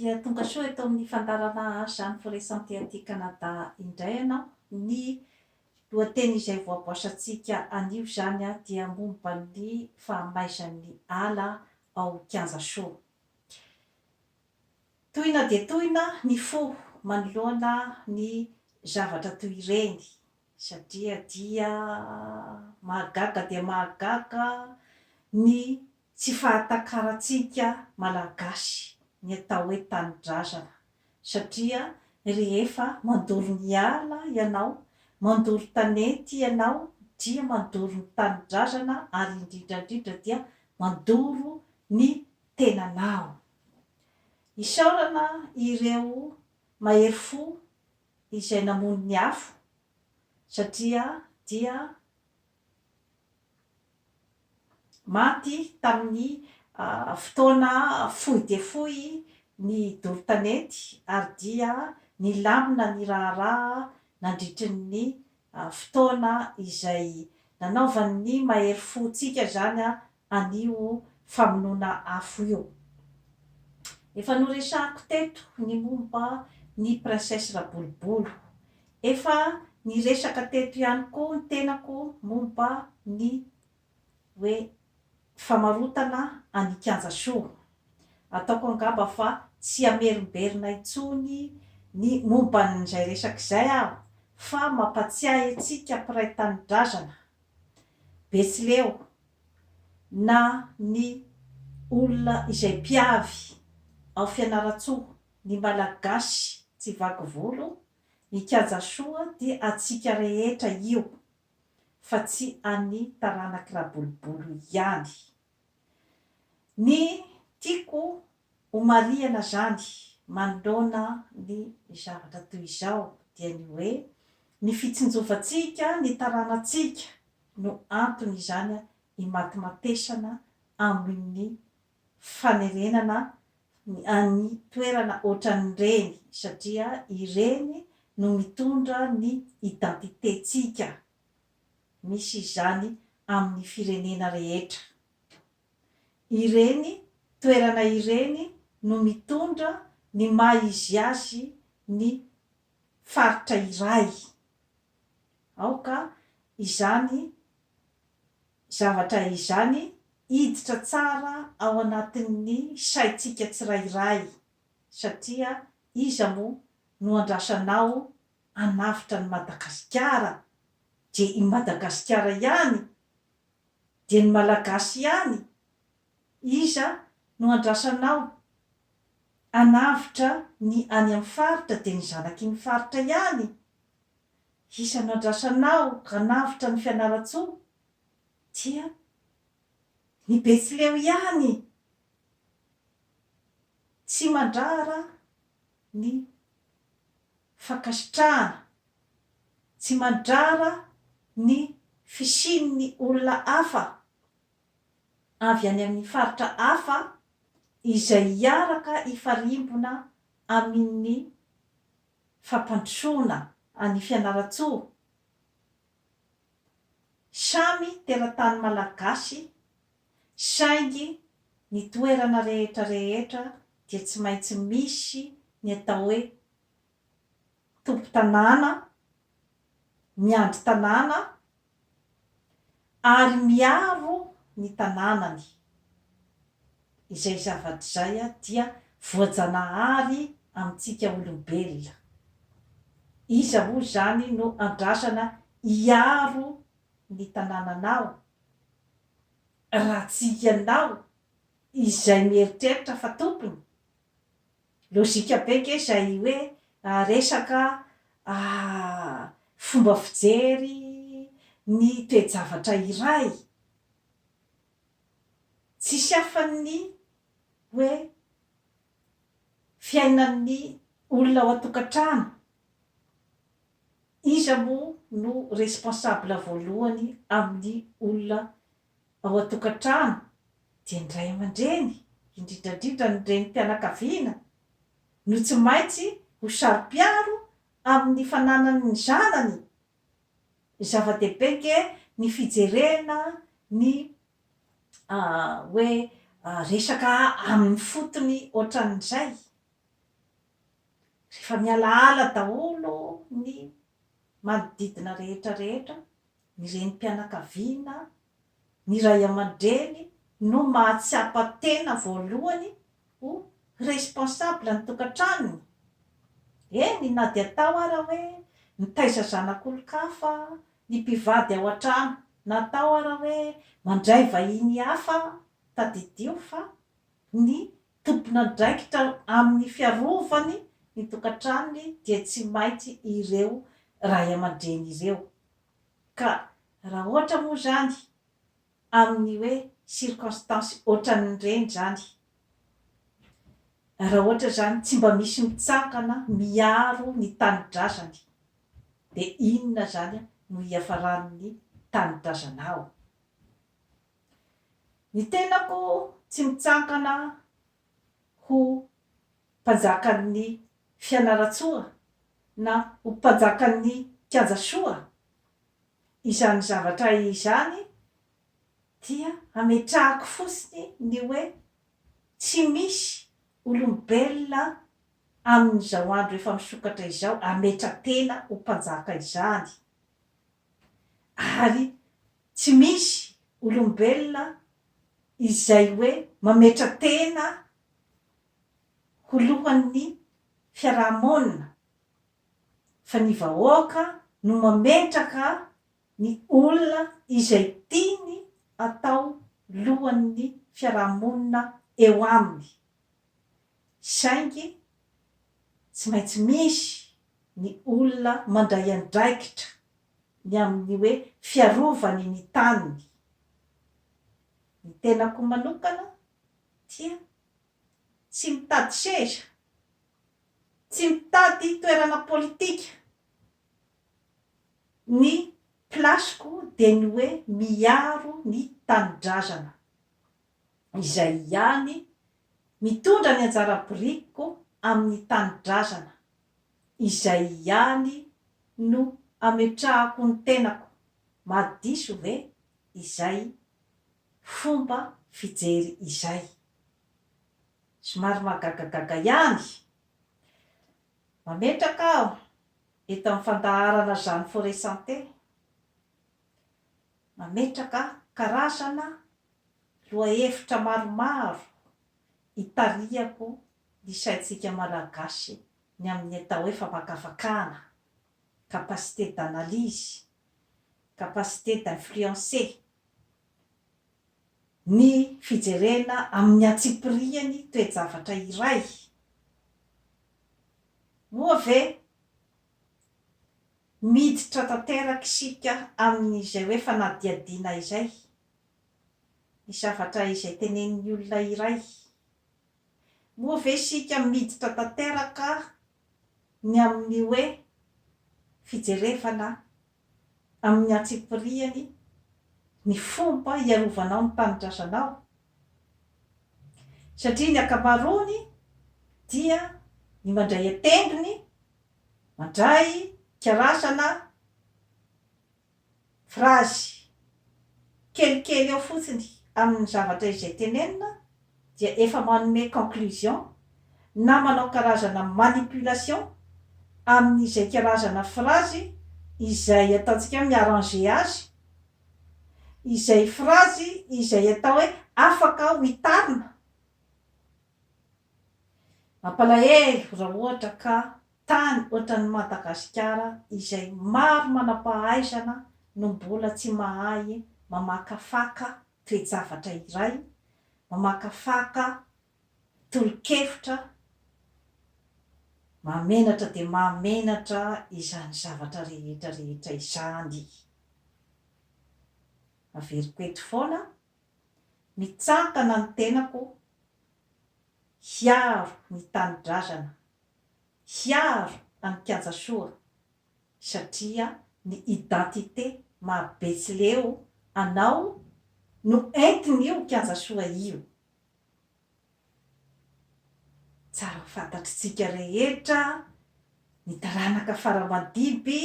dia tonga soa eto amin'ny fandarana Jeanne Ferret-Santé aty Canada indray ianao. Ny lohateny izay voaboasantsika anio zany dia momba ny fahamaizan'ny ala ao Kianjasoro. Tohina dia tohina ny fo manoloana ny zavatra toy ireny satria dia mahagaga dia mahagaga ny tsy fahatakarantsika malagasy ny atao hoe tanindrazana satria rehefa mandoro ny ala ianao, mandoro tanety ianao dia mandoro ny tanindrazana ary indrindrandrindra dia mandoro ny tenanao. Isaorana ireo mahery fo izay namono ny afo satria dia maty tamin'ny fotoana fohy dia fohy ny doro-tanety ary dia nilamina ny raharaha nandritry ny fotoana izay nanaovan'ny mahery fontsika zany anio famonoana afo io. Efa noresahako teto ny momba ny princesse Rabolobolo. Efa niresaka teto ihany koa ny tenako momba ny hoe famarotana any Kianjasoro. Ataoko angamba fa tsy hamerimberina intsony ny momba n'izay resaka izay aho fa mampatsiahy antsika mpiray tanindrazana Betsileo na ny olona izay mpiavy ao Fianarantsoa, ny malagasy tsy vaky volo, ny Kianjasoa dia atsika rehetra io fa tsy any taranaky Rabolobolo ihany. Ny tiako homariana zany manoloana ny zavatra toy izao dia ny hoe ny fitsinjovantsika, ny taranantsika no antony izany imatimatesana amin'ny fanerenana any toerana ohatran'ireny satria ireny no mitondra ny identitentsika misy izany amin'ny firenena rehetra. Ireny toerana ireny no mitondra ny maha izy azy ny faritra iray. Aoka izany zavatra izany hiditra tsara ao anatin'ny saitsika tsirairay satria iza moa no andrasanao hanavitra ny Madagasikara dia i Madagasikara ihany dia ny malagasy ihany. Iza no andrasanao hanavitra ny any amin'ny faritra dia ny zanaky ny faritra ihany. Iza no andrasanao hanavitra ny Fianarantsoa dia ny Betsileo ihany. Tsy mandrara ny fankasitrahana, tsy mandrara ny fisian'ny olona hafa avy any amin'ny faritra hafa izay hiaraka hifarimbona amin'ny fampandrosoana any Fianarantsoa. Samy teratany malagasy saingy ny toerana rehetra rehetra dia tsy maintsy misy ny atao hoe tompo-tanàna, miandry tanàna ary miaro ny tanànany. Izay zavatra izay dia voajanahary amintsika olombelona. Iza moa zany no andrasana hiaro ny tanànanao raha tsy ianao izay mieritreritra fa tompony. Lôzika be ke izay hoe resaka fomba fijery ny toe-javatra iray. Tsisy hafan'ny hoe fiainan'ny olona ao an-tokantrano. Iza moa no responsable voalohany amin'ny olona ao an-tokantrano dia ny ray aman-dreny, indrindrandrindra ny renim-pianakaviana no tsy maintsy ho saro-piaro amin'ny fananany ny zanany. Zava-dehibe ke ny fijerena ny hoe resaka amin'ny fotony ohatran'izay rehefa mialaala daholo ny manodidina rehetrarehetra, ny renim-pianakaviana, ny ray aman-dreny no mahatsiapa-tena voalohany ho responsable ny tokantranony. Eny na dia atao ara hoe mitaiza zanak'olon-kafa, ny mpivady ao an-trano, natao ara hoe mandray vahiny hafa tadidio, fa ny tompona ndraikitra amin'ny fiarovany ny tokantranony dia tsy maintsy ireo ray aman-dreny ireo. Ka raha ohatra moa zany amin'ny hoe circonstance ohatran'ireny zany, raha ohatra zany tsy mba misy mitsangana miaro ny tanindrazany, de inona zany no hiafaran'ny tanindrazanao? Ny tenako tsy mitsangana ho mpanjakan'ny fianaratsoa na ho mpanjakan'ny kianjasoa, izany zavatra izany dia ametrahako fotsiny ny hoe tsy misy olombelona amin'izao andro efa misokatra izao ametra-tena ho mpanjaka izany, ary tsy misy olombelona izay hoe mametra-tena ho lohan'ny fiarahamonina, fa ny vahoaka no mametraka ny olona izay tiany atao lohan'ny fiarahamonina eo aminy. Saingy tsy maintsy misy ny olona mandray andraikitra ny amin'ny hoe fiarovany ny taniny. Ny tenako manokana dia tsy mitady seza, tsy mitady toerana politika, ny plasiko dia ny hoe miaro ny tanindrazana, izay ihany mitondra ny anjara birikiko amin'ny tanindrazana, izay ihany no ametrahako ny tenako. Mahadiso ve izay fomba fijery izay? Somary mahagagagaga ihany. Mametraka aho eto amin'ny fandaharana Jeanne Forest Santé, mametraka karazana lohahevitra maromaro hitarihako ny saintsika malagasy ny amin'ny atao hoe famakafakana, capacité d'analyse, capacité d'influencer, ny fijerena amin'ny atsipiriany toe-javatra iray. Moa ve miditra tanteraka isika amin'izay hoe fanadihadiana izay, ny zavatra izay tenenin'ny olona iray? Moa ve isika miditra tanteraka ny amin'ny hoe fijerevana amin'ny atsipiriany ny fomba hiarovanao ny tanindrazanao? Satria ny akamarony dia ny mandray atendrony, mandray karazana frazy kelikely eo fotsiny amin'ny zavatra izay tenenina, dia efa manome conclusion na manao karazana manipulation amin'izay karazana frazy izay ataontsika miarranger azy, izay frazy izay atao hoe afaka ho hitarina. Mampalahelo raha ohatra ka tany ohatran'ny Madagasikara izay maro manam-pahaizana no mbola tsy mahay mamakafaka toe-javatra iray, mamakafaka tolo-kevitra, mahamenatra dia mahamenatra izany zavatra rehetrarehetra izany. Averiko eto foana, mitsangana ny tenako hiaro ny tanindrazana, hiaro any kianjasoa, satria ny identité maha Betsileo anao no entiny io kianjasoa io. Tsara fantatritsika rehetra ny taranaka faramadiby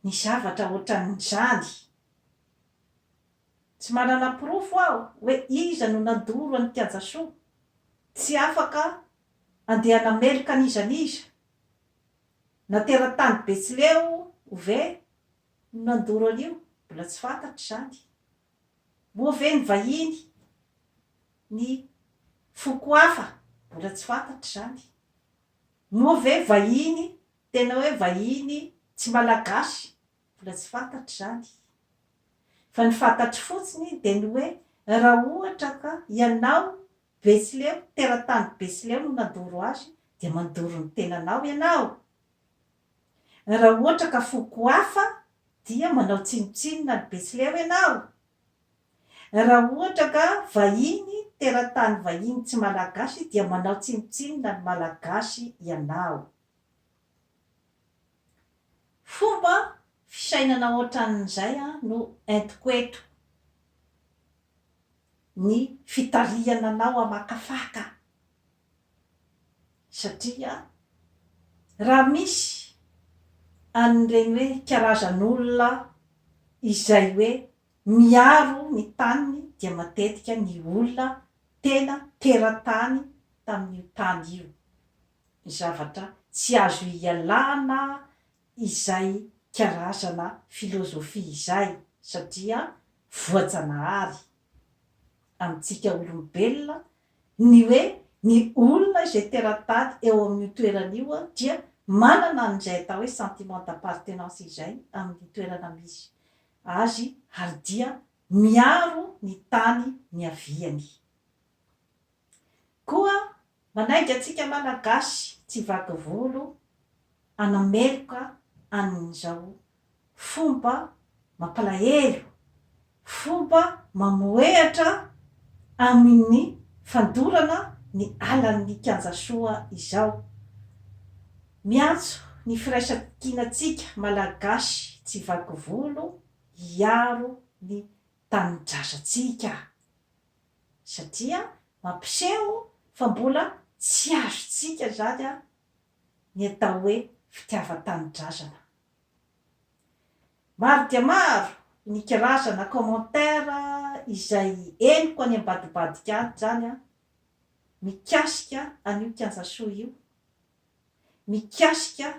ny zavatra ohatran'izany. Tsy manana porofo aho hoe iza no nandoro any kianjasoa, tsy afaka andeha namelika an'iza n'iza, nateratany Betsileo ove nandoro an'io mbola tsy fantatry zany. Moa ve ny vahiny ny foko hafa mbola tsy fantatry zany. Moa ve vahiny tena hoe vahiny tsy malagasy mbola tsy fantatry zany. Fa ny fantatry fotsiny de ny hoe raha ohatra ka ianao Betsileo, teratany Betsileo no nandoro azy de mandoro ny tenanao ianao. Raha ohatra ka foko hafa dia manao tsinotsinona ny Betsileo ianao. Raha ohatra ka vahiny, teratany vahiny tsy malagasy dia manao tsinotsinona ny malagasy ianao. Fomba fisainana ohatran'izay no entiko eto. Ny fitariana anao hamakafaka. Satria raha misy an'ireny hoe karazan'olona izay hoe miaro ny taniny dia matetika ny olona tena teratany tamin'io tany io. Zavatra tsy azo ialana izay karazana filôzofia izay satria voajanahary amintsika olombelona ny hoe ny olona izay teratany eo amin'ny toeran'io dia manana an'izay atao hoe sentiment d'appartenance izay amin'ny toerana misy azy ary dia miaro ny tany niaviany. Koa manainga antsika malagasy tsy vaky volo anameloka an'izao fomba mampalahelo, fomba mamoehatra amin'ny fandorana ny alan'ny Kianjasoa izao. Miantso ny firaisan-kinantsika malagasy tsy vaky volo hiaro ny tanin-drazantsika satria mampiseho fa mbola tsy azontsika zany ny atao hoe fitiavan-tanin-drazana. Maro dia maro ny karazana commentaire izay henoko any ambadibadika any zany mikasika an'io Kianjasoa io, mikasika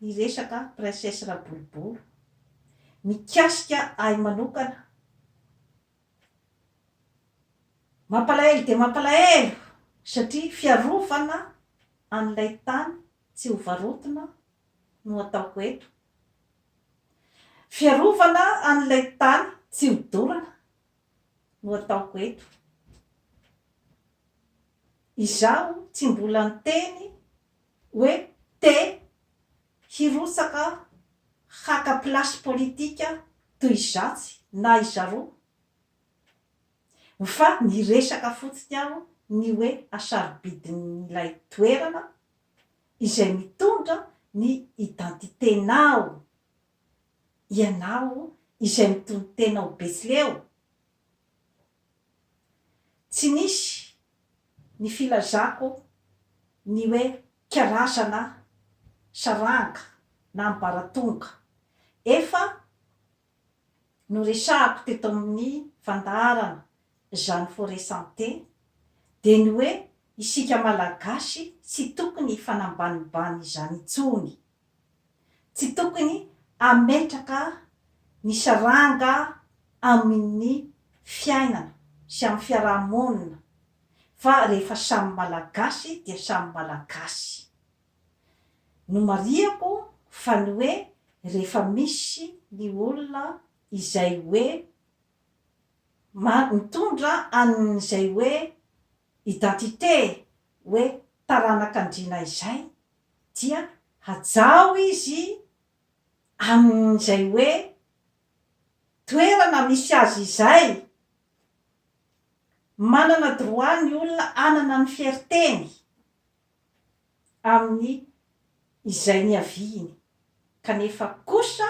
ny resaka princesse Raboloboly, mikasika ahy manokana. Mampalahelo de mampalahelo satria fiarovana an'ilay tany tsy ho varotona no ataoko eto. Fiarovana an'ilay tany tsy ho dorana no ataoko eto. Izaho tsy mbola niteny hoe te hirotsaka haka plasy politika toy izatsy na izaroa. Fa ny resaka fotsiny aho ny hoe asarobidin'ilay toerana izay mitondra ny identitenao. Ianao izay mitondra tenao Betsileo. Tsy nisy ny filazako ny hoe karazana saranga na ambaratonga. Efa noresahako teto amin'ny fandaharana Jeanne Forest Santé de ny hoe isika malagasy tsy tokony fanambanimbany izany intsony. Tsy tokony ametraka ny saranga amin'ny fiainana sy amin'ny fiarahamonina fa rehefa samy malagasy dia samy malagasy. No mariako fa ny hoe rehefa misy ny olona izay hoe mitondra an'izay hoe identité hoe taranak'andriana izay dia hajao izy amin'izay hoe toerana misy azy izay. Manana droit ny olona anana ny fierteny amin'ny izay niaviany. Kanefa kosa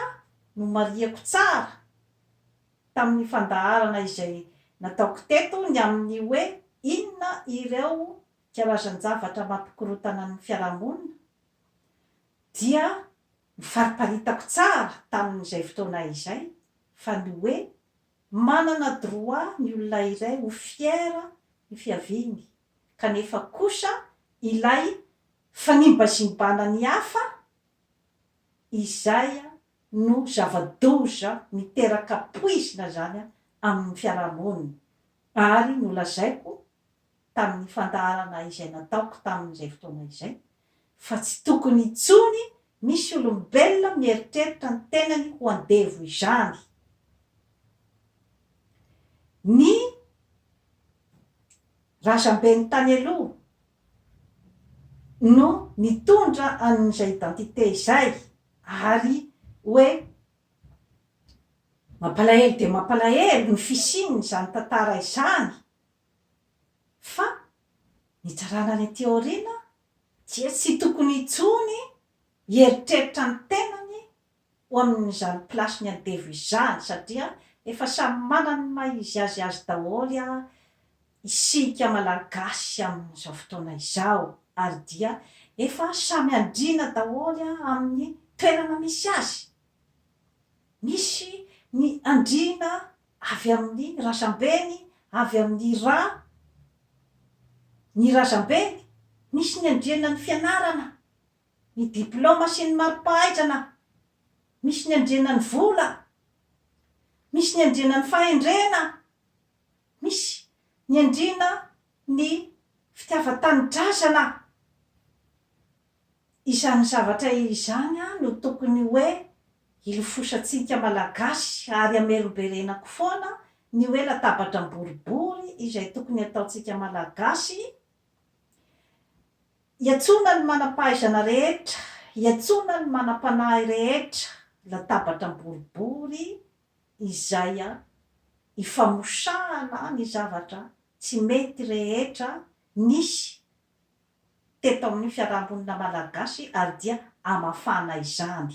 no mariako tsara tamin'ny fandaharana izay nataoko teto ny amin'ny hoe inona ireo karazan-javatra mampikorotana ny fiarahamonina dia fariparitako tsara tamin'izay fotoana izay fa ny hoe manana droit ny olona iray ho fiera ny fiaviany. Kanefa kosa ilay fanimbazimbana ny hafa izay no zava-doza miteraka poizina zany amin'ny fiarahamonina. Ary nolazaiko tamin'ny fandaharana izay nataoko tamin'izay fotoana izay fa tsy tokony itsony misy olombelona mieritreritra ny tenany ho andevo izany. Ny razamben'ny tany aloha no nitondra an'izay identité izay, ary hoe mampalahelo de mampalahelo ny fisininy zany tantara izany, fa nitsarana any aty aoriana dia tsy tokony itsony hieritreritra ny tenany ho amin'izany plasy ny andevo izany, satria efa samy manana ny maha izy azy daholo isika malagasy amin'izao fotoana izao, ary dia efa samy andrina daholo amin'ny toerana misy azy. Misy ny andrina avy amin'ny razambeny, avy amin'ny ra ny razambeny, misy ny andriana ny fianarana, ny diploma sy ny marim-pahaizana, misy ny andriana ny vola, misy ny andriana ny fahendrena, misy ny andriana ny fitiava-tanindrazana. Izany zavatra izany no tokony hoe ilofosatsika malagasy, ary amerimberenako foana ny hoe latabatra boribory izay tokony ataotsika malagasy, iatsona ny manam-pahaizana rehetra, iatsona ny manam-panahy rehetra, latabatra boribory izay ifamosahana ny zavatra tsy mety rehetra nisy teto amin'ny fiarahamonina malagasy, ary dia amafana izany.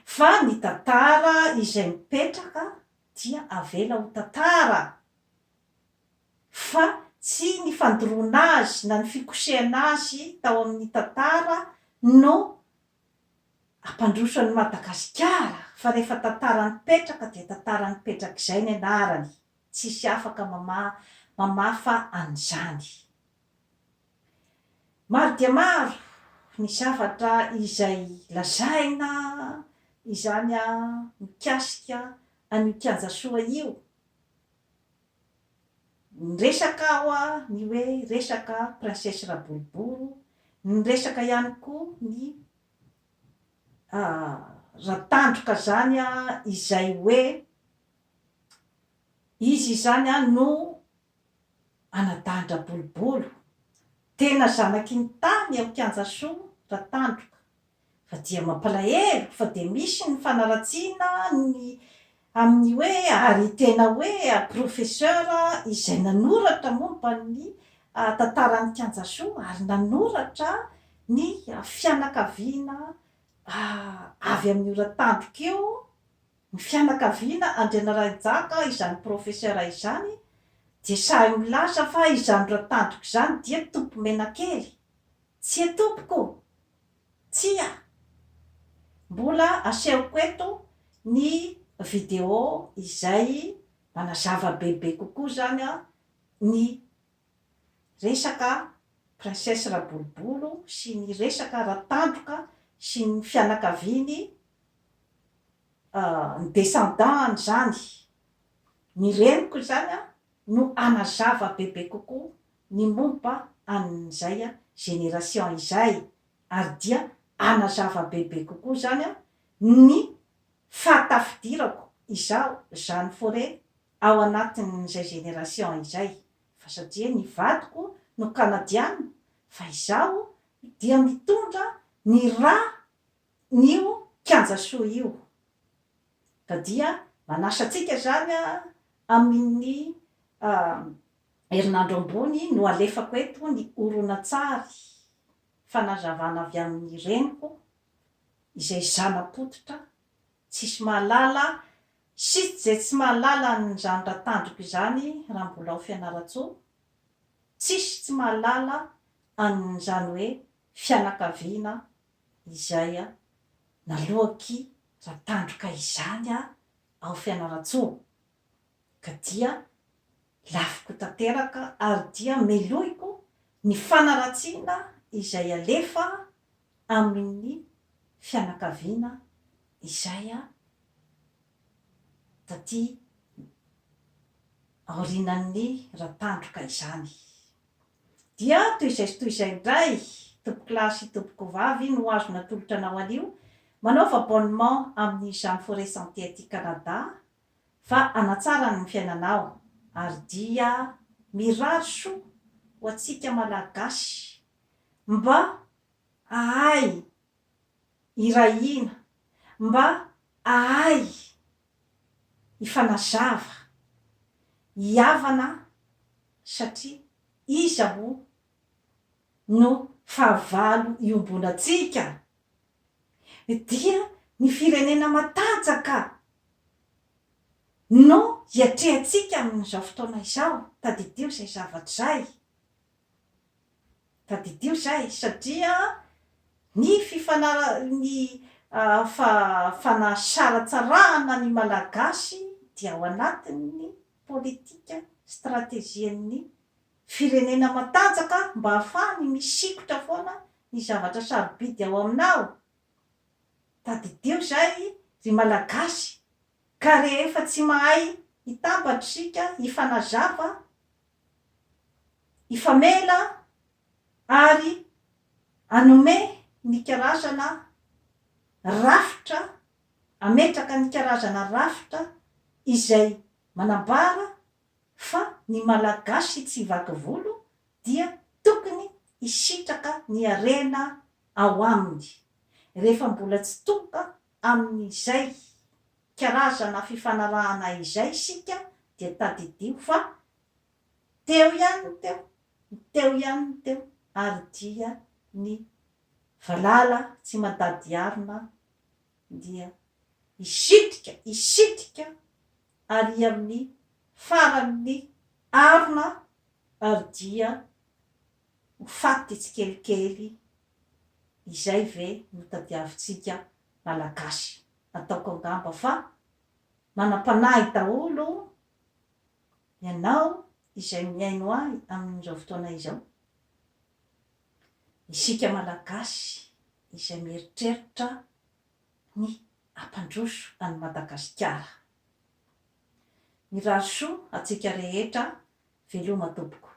Fa ny tantara izay mipetraka dia avela ho tantara, fa tsy ny fandoroana azy na ny fikosehana azy tao amin'ny tantara no ampandroso ny Madagasikara, fa rehefa tantara nipetraka dia tantara nipetraka izay ny anarany, tsisy afaka mamafa an'izany. Maro dia maro ny zavatra izay lazaina izany mikasika an'io kianja soa io. Resaka aho ny hoe resaka princesse Raboriboro, ny resaka ihany koa ny ratandroka zany izay hoe izy zany no anadahatra bolibolo, tena zanaky ny tany ao kianja soa ratandroka, fa dia mampalahelo fa de misy ny fanaratsiana ny amin'ny hoe ary tena hoe professeur izay nanoratra momba ny tantaran'ny kianja soa, ary nanoratra ny fianakaviana avy amin'io ratandroka io, ny fianakaviana Andriana Rajaka izany professeur izany, dia sahy milaza fa izany ratandroka izany dia tompo menakely. Tsy tompoko, tsia, mbola asehoko eto ny video izay manazava bebe kokoa zany ny resaka princesse Raboriboro sy ny resaka ratandroka sy ny fianakaviany, ny descendant zany. Ny reniko zany no anazava bebe kokoa ny momba an'izay génération izay, ary dia anazava bebe kokoa zany ny fahatafidirako izao zany foré ao anatin'izay génération izay, fa satria ny vadiko no kanadiana, fa izaho dia mitondra ny ra n'io kianja soa io. Ka dia manasa antsika zany amin'ny herinandro ambony no alefako eto ny horonan-tsary fanazavana avy amin'ny reniko izay zana-potitra, tsisy mahalala sy zay tsy mahalala n'izany ratandroko izany raha mbola ao Fianaratsoa, tsisy tsy mahalala an'izany hoe fianakaviana izay naloaky ratandroka izany ao Fianaratsoa. Ka dia lafiko tanteraka, ary dia meloiko ny fanaratsiana izay alefa amin'ny fianakaviana izay taty aorinan'ny ratandroka izany. Dia toy izay indray tompo-kilasy tompoko vavy no azo natolotra anao anio manaova abonnement amin'ny Jean Forêt Santé aty Canada fa hanatsara ny fiainanao ary dia mirary soa ho antsika malagasy mba ahay irahina, mba ahay ifanazava, hiavana satria iza no fahavalo iombonantsika. Dia ny firenena matanjaka no hiatrehantsika amin'izao fotoana izao. Tadidio izay zavatra izay. Tadidio izay satria ny fanasaratsarahana ny malagasy dia ao anatin'ny politika stratezian'ny firenena matanjaka mba hahafahany misikotra foana ny zavatra sarobidy ao aminao. Tadidio izay ry malagasy ka rehefa tsy mahay hitambatritsika, hifanazava, hifamela ary hanome ny karazana rafitra, ametraka ny karazana rafitra izay manambara fa ny malagasy tsy vaky volo dia tokony hisitraka ny harena ao aminy. Rehefa mbola tsy tonga amin'izay karazana fifanarahana izay isika dia tadidio fa teo ihany teo ary dia ny valala tsy madady arina dia hisitrika ary amin'ny faran'ny arina ary dia ho faty tsikelikely. Izay ve no tadiavintsika malagasy. Ataoko angamba fa manam-panahy daholo ianao izay miaino ahy amin'izao fotoana izao. Isika malagasy izay mieritreritra ny hampandroso any Madagasikara. Mirary soa atsika rehetra, veloma tompoko.